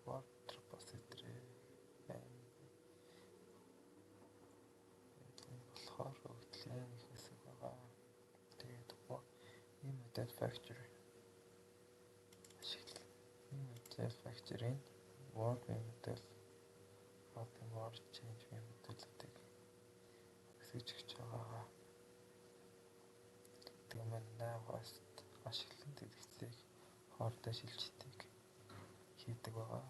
word repository болохоор өгдлийн их хэсэг байгаа. Тэгээд ийм model factory ашиглал. Энэ model factory-ийн word model word change modelүүдийг хэсэгч гэж байгаа. Тэгээд манай host ашиглан дэлгэцлийг хоортой шилжилтийг хийдэг байгаа.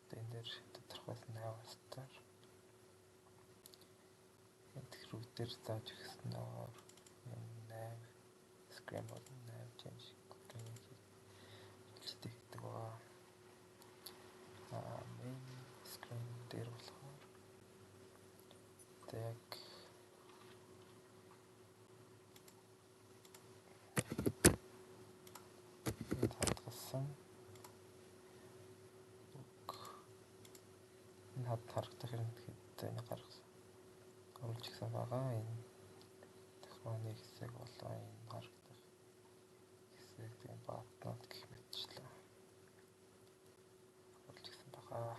Тэгээд энэ дээр тодорхойлсон 8 хостоор router зааж өгснөөр 8 scramble 8 change шилжилтийг хийдэг байгаа. Main screen дээр болохоор тэг хадгалсан энэ харагдах юм тэгэхэд энэ гаргасан оруулж гисэн байгаа. Энэ технологийн хэсэг болоо энэ харагдах хэсэг тийм баатнууд гэх мэтчлээ оруулж гисэн байгаа.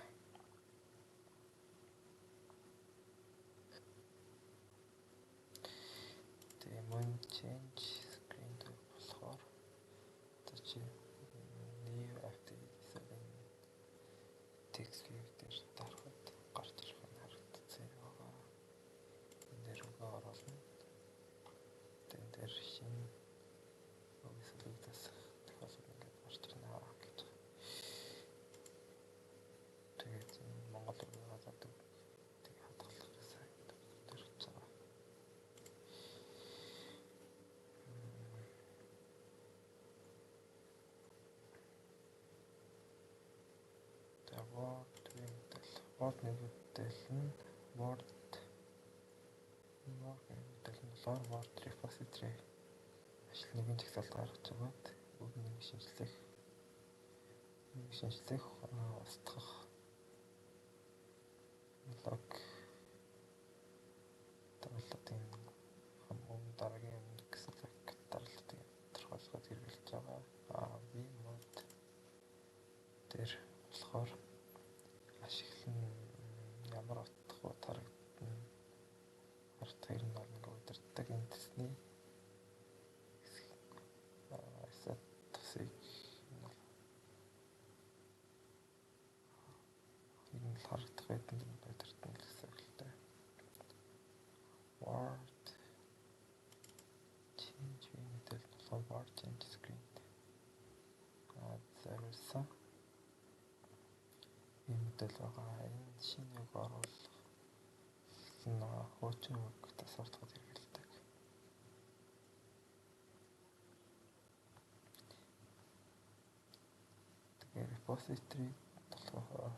Тэгээ мөн change screen дээр болохоор одоо чи new update text view дээр дарахад гарч ирэх нь харагдсан байгаа. Энэ дээр рүү оруулна. Тэн дээр шинэ өгсөлүүд засах тохиолдол ингээд гарч ирнэ гэж. Тэгээд Монгол руу гадаад тэг хадгалах гэсэн дээр ч байгаа. Word model нь word repository ашиглалтын жагсаалт гаргаж байгаад бүгд нэг шинжлэх устгах лог дарааллуудын өмнө дараагийн гэсэн дарааллуудын тодорхойлгоод хэрэгжилж байгаа. Vmod дээр болохоор ашиглан ямар утга тарагдана арт хоёр нь ингээ удирддаг энэ төсний asset тусыг энэ харагдах байдлаар удирдана гэсэн хэлтэй. Word change model болон word change screen зориулсан ийм модель байгаа. Энэ шинэ үг оруулах хуучин үг тасвартахад хэрэгэлдэг. Тэгээ repository болохоор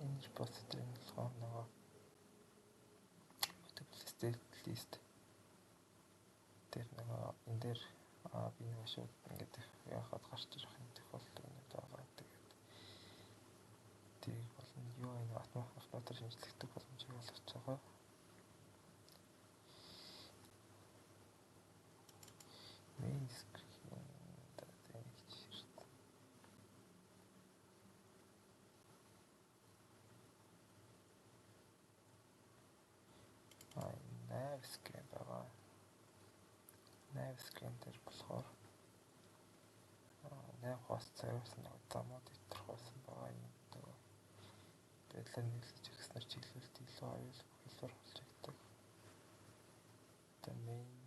энэ repository болохоор нөгөө multiple state list тэр нөгөө энэ дээр би нэг шууд ингээд яхад гарч ирэх юм default үнэт байгаа. Тэгээд тийг болно юу энэ автомат шинжлэхдэг боломжийг олгож байгаа. Main screen дээр nav screen байгаа. Nav screen дээр болохоор nav host service-ийн удамууд тодорхойлсон байгаа юм дөө. Байдлаар нийлж өгснөр чиглэлт илүү аюул хэлбэр болж байгаа. The main